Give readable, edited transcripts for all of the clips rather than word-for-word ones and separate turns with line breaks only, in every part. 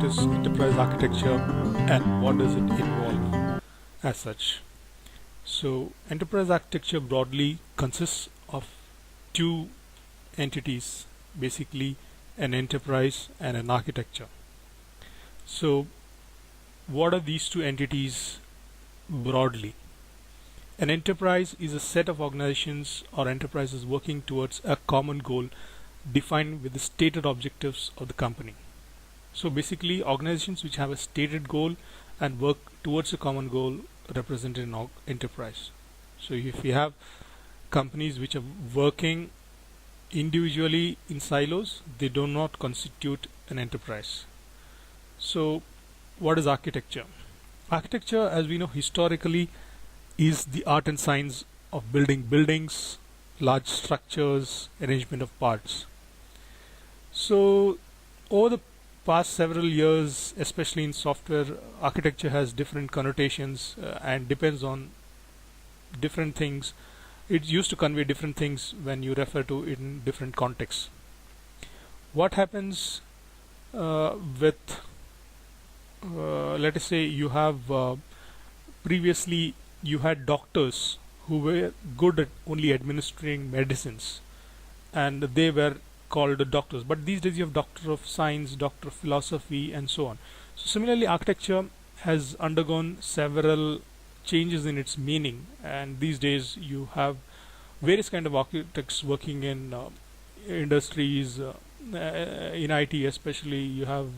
is enterprise architecture and what does it involve as such. So enterprise architecture broadly consists of two entities, basically an enterprise and an architecture. So what are these two entities broadly? An enterprise is a set of organizations or enterprises working towards a common goal defined with the stated objectives of the company. So basically organizations which have a stated goal and work towards a common goal represented in enterprise. So if you have companies which are working individually in silos, they do not constitute an enterprise. So what is architecture? Architecture, as we know historically, is the art and science of building buildings, large structures, arrangement of parts. So over the past several years, especially in software, architecture has different connotations and depends on different things. It used to convey different things when you refer to it in different contexts. What happens with let us say you have previously you had doctors who were good at only administering medicines and they were called doctors, but these days you have doctor of science, doctor of philosophy, and so on. So similarly, architecture has undergone several changes in its meaning, and these days you have various kind of architects working in industries, in IT especially. You have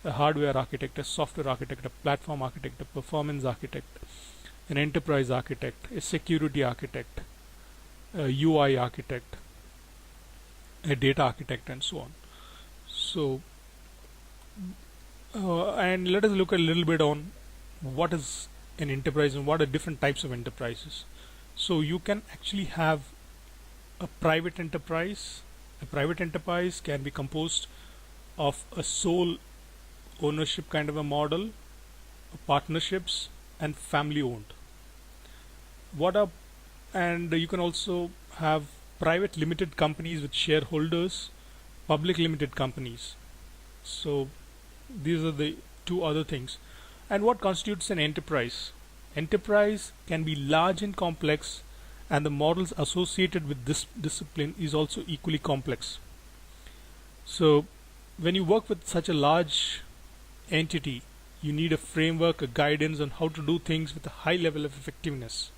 a hardware architect, a software architect, a platform architect, a performance architect, an enterprise architect, a security architect, a UI architect, a data architect, and so on. So and let us look a little bit on what is an enterprise and what are different types of enterprises. So you can actually have a private enterprise. A private enterprise can be composed of a sole ownership kind of a model, partnerships, and family owned. And you can also have private limited companies with shareholders, public limited companies. So these are the two other things. And what constitutes an enterprise? Enterprise can be large and complex, and the models associated with this discipline is also equally complex. So when you work with such a large entity, you need a framework, a guidance on how to do things with a high level of effectiveness.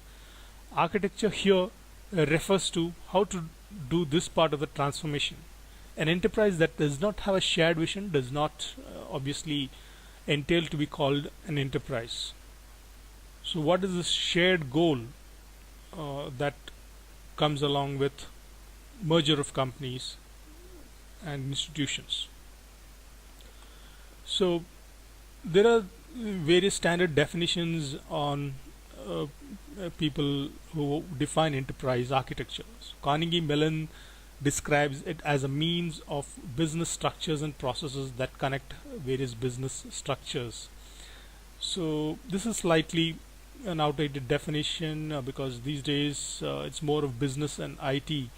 Architecture here refers to how to do this part of the transformation. An enterprise that does not have a shared vision does not obviously entail to be called an enterprise. So what is this shared goal that comes along with merger of companies and institutions? So there are various standard definitions on people who define enterprise architecture. So Carnegie Mellon describes it as a means of business structures and processes that connect various business structures. So this is slightly an outdated definition because these days it's more of business and IT.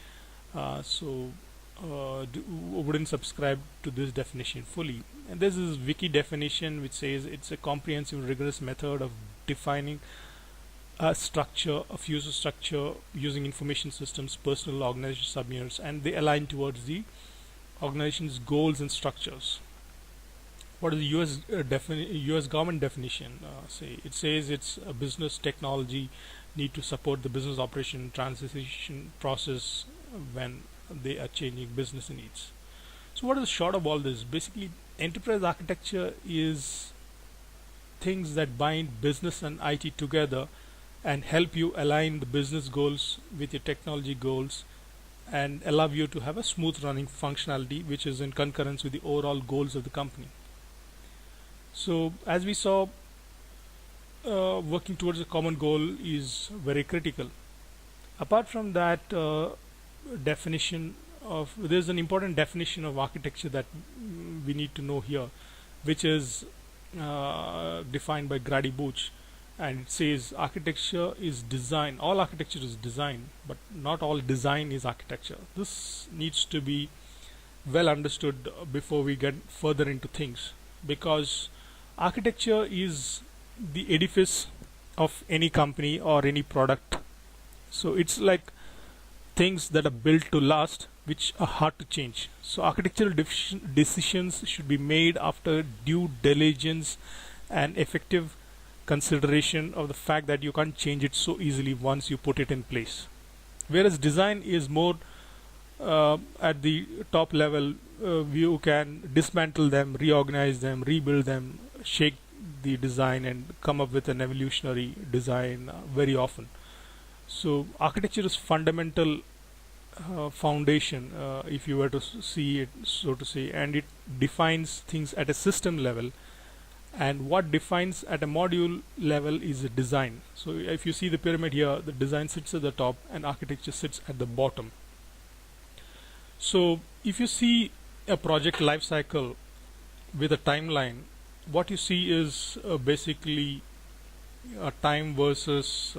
Wouldn't subscribe to this definition fully. And this is wiki definition, which says it's a comprehensive, rigorous method of defining a structure, a future structure using information systems, personal, organization subunits, and they align towards the organization's goals and structures. What is the US government definition? It says it's a business technology need to support the business operation transition process when they are changing business needs. So what is the short of all this? Basically, enterprise architecture is things that bind business and IT together and help you align the business goals with your technology goals and allow you to have a smooth running functionality which is in concurrence with the overall goals of the company. So as we saw, working towards a common goal is very critical. Apart from that, there's an important definition of architecture that we need to know here, which is defined by Grady Booch, and it says architecture is design. All architecture is design, but not all design is architecture. This needs to be well understood before we get further into things. because architecture is the edifice of any company or any product. So it's like things that are built to last, which are hard to change. So architectural decisions should be made after due diligence and effective consideration of the fact that you can't change it so easily once you put it in place. Whereas design is more at the top level, you can dismantle them, reorganize them, rebuild them, shake the design, and come up with an evolutionary design very often. So architecture is fundamental foundation, if you were to see it, so to say, and it defines things at a system level. And what defines at a module level is a design. So if you see the pyramid here, the design sits at the top and architecture sits at the bottom. So if you see a project life cycle with a timeline, what you see is basically a time versus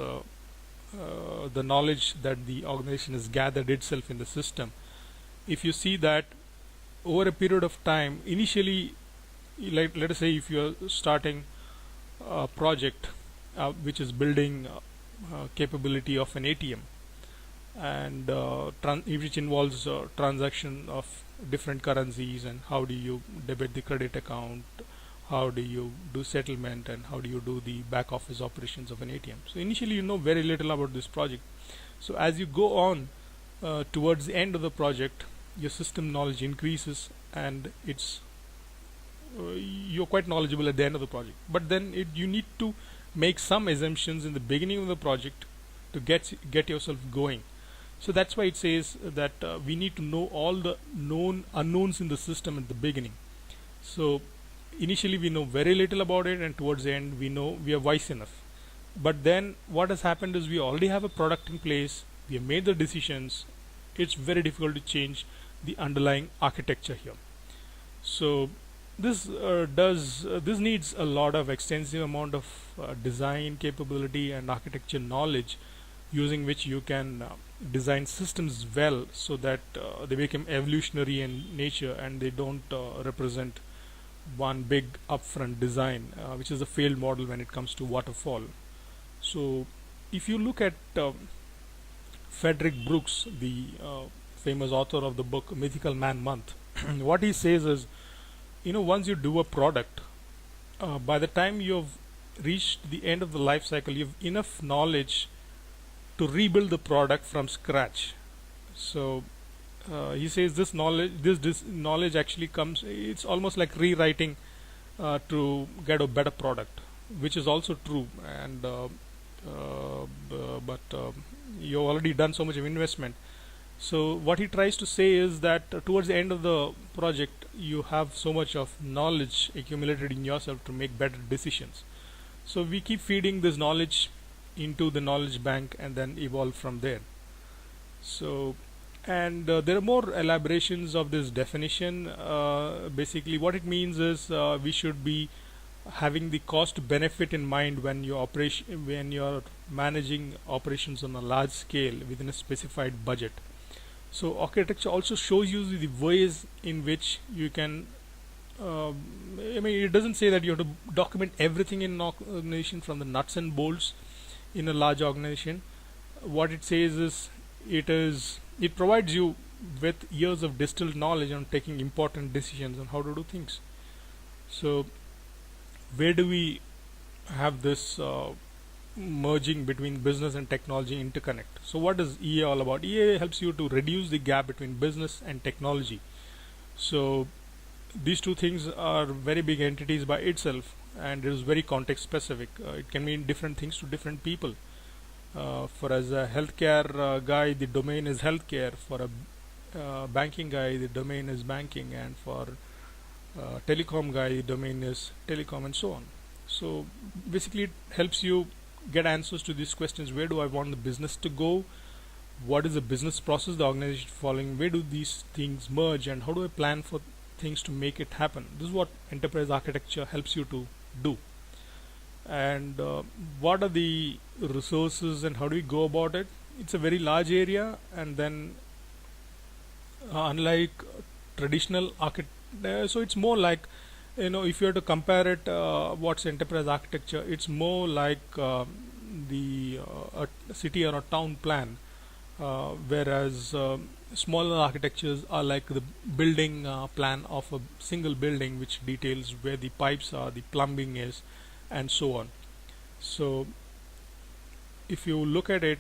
the knowledge that the organization has gathered itself in the system. If you see that over a period of time, initially, like let us say if you are starting a project which is building capability of an ATM, and which involves transaction of different currencies, and how do you debit the credit account, how do you do settlement, and how do you do the back office operations of an ATM. So initially you know very little about this project. So as you go on towards the end of the project, your system knowledge increases, and it's you're quite knowledgeable at the end of the project. But then you need to make some assumptions in the beginning of the project to get yourself going. So that's why it says that we need to know all the known unknowns in the system at the beginning. So initially we know very little about it, and towards the end we know we are wise enough. But then what has happened is we already have a product in place, we have made the decisions, it's very difficult to change the underlying architecture here. So this needs a lot of extensive amount of design capability and architecture knowledge, using which you can design systems well, so that they become evolutionary in nature and they don't represent one big upfront design, which is a failed model when it comes to waterfall. So if you look at Frederick Brooks, the famous author of the book Mythical Man Month, what he says is, once you do a product, by the time you've reached the end of the life cycle, you have enough knowledge to rebuild the product from scratch. So he says this knowledge actually comes, it's almost like rewriting to get a better product, which is also true. And but you've already done so much of investment. So what he tries to say is that towards the end of the project, you have so much of knowledge accumulated in yourself to make better decisions. So we keep feeding this knowledge into the knowledge bank and then evolve from there. So, and there are more elaborations of this definition. Basically what it means is we should be having the cost benefit in mind when you're managing operations on a large scale within a specified budget. So architecture also shows you the ways in which you can it doesn't say that you have to document everything in an organization from the nuts and bolts in a large organization. What it says is it provides you with years of distilled knowledge on taking important decisions on how to do things. So where do we have this merging between business and technology interconnect? So what is EA all about? EA helps you to reduce the gap between business and technology. So these two things are very big entities by itself, and it is very context specific. It can mean different things to different people. For as a healthcare guy, the domain is healthcare. For a banking guy, the domain is banking, and for telecom guy, the domain is telecom, and so on. So basically it helps you get answers to these questions. Where do I want the business to go? What is the business process the organization is following? Where do these things merge, and how do I plan for things to make it happen? This is what enterprise architecture helps you to do. And what are the resources and how do we go about it? It's a very large area, and then unlike traditional so it's more like if you have to compare it, what's enterprise architecture, it's more like the a city or a town plan, whereas smaller architectures are like the building plan of a single building, which details where the pipes are, the plumbing is, and so on. So if you look at it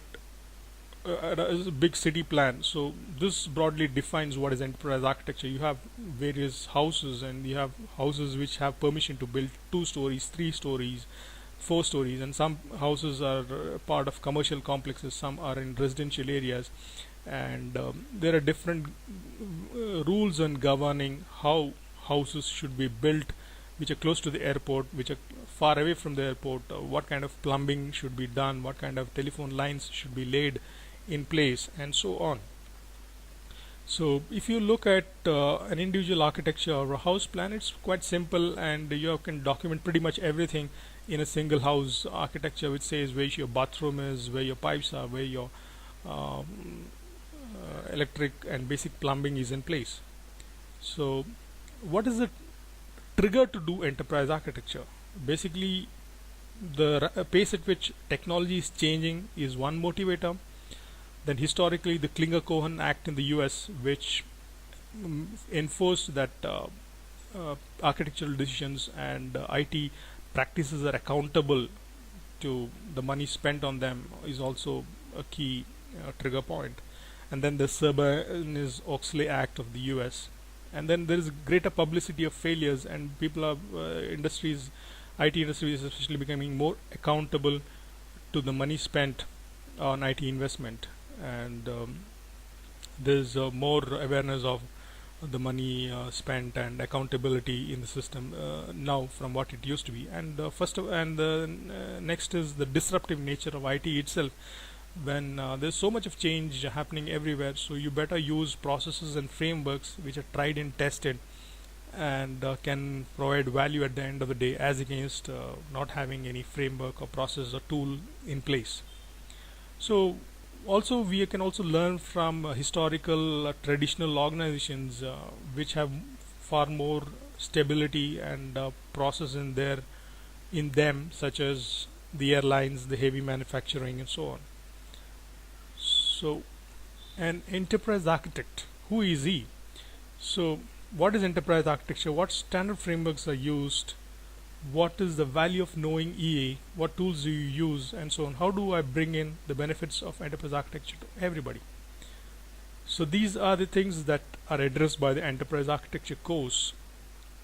as a big city plan, so this broadly defines what is enterprise architecture. You have various houses, and you have houses which have permission to build 2 stories, 3 stories, 4 stories, and some houses are part of commercial complexes, some are in residential areas, and there are different rules on governing how houses should be built, which are close to the airport, which are far away from the airport, what kind of plumbing should be done, what kind of telephone lines should be laid in place, and so on. So if you look at an individual architecture or a house plan, it's quite simple, and you can document pretty much everything in a single house architecture, which says where your bathroom is, where your pipes are, where your electric and basic plumbing is in place. So what is the trigger to do enterprise architecture? Basically, the pace at which technology is changing is one motivator. Then historically, the Klinger-Cohen Act in the US, which enforced that architectural decisions and IT practices are accountable to the money spent on them, is also a key trigger point. And then the Sarbanes-Oxley Act of the US. And then there is greater publicity of failures, and people are industries, IT industries especially, becoming more accountable to the money spent on IT investment, and there's more awareness of the money spent and accountability in the system now from what it used to be. And next is the disruptive nature of IT itself. When there's so much of change happening everywhere, so you better use processes and frameworks which are tried and tested, and can provide value at the end of the day, as against not having any framework or process or tool in place. So also we can also learn from historical traditional organizations which have far more stability and process in them, such as the airlines, the heavy manufacturing, and so on. So an enterprise architect, who is he? So what is enterprise architecture? What standard frameworks are used? What is the value of knowing EA? What tools do you use, and so on? How do I bring in the benefits of enterprise architecture to everybody? So these are the things that are addressed by the enterprise architecture course.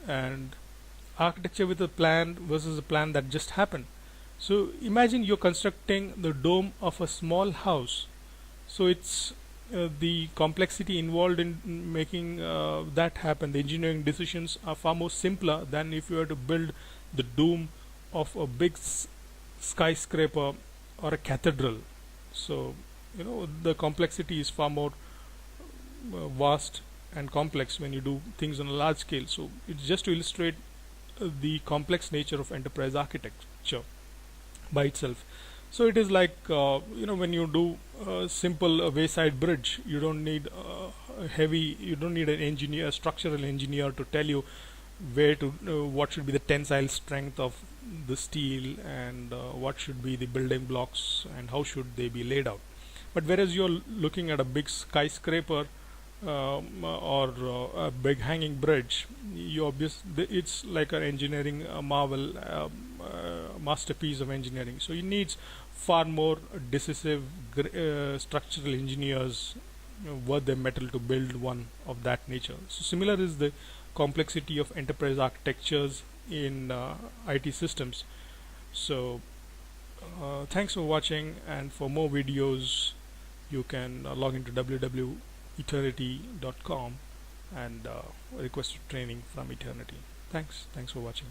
And architecture with a plan versus a plan that just happened. So imagine you're constructing the dome of a small house. So it's the complexity involved in making that happen. The engineering decisions are far more simpler than if you were to build the dome of a big skyscraper or a cathedral. So the complexity is far more vast and complex when you do things on a large scale. So it's just to illustrate the complex nature of enterprise architecture by itself. So it is like when you do a simple wayside bridge, you don't need an engineer, a structural engineer, to tell you where to what should be the tensile strength of the steel, and what should be the building blocks, and how should they be laid out. But whereas you're looking at a big skyscraper or a big hanging bridge, it's like an engineering marvel, masterpiece of engineering. So it needs far more decisive structural engineers worth their metal to build one of that nature. So similar is the complexity of enterprise architectures in IT systems. So thanks for watching, and for more videos you can log into www.eternity.com and request training from Eternity. Thanks for watching.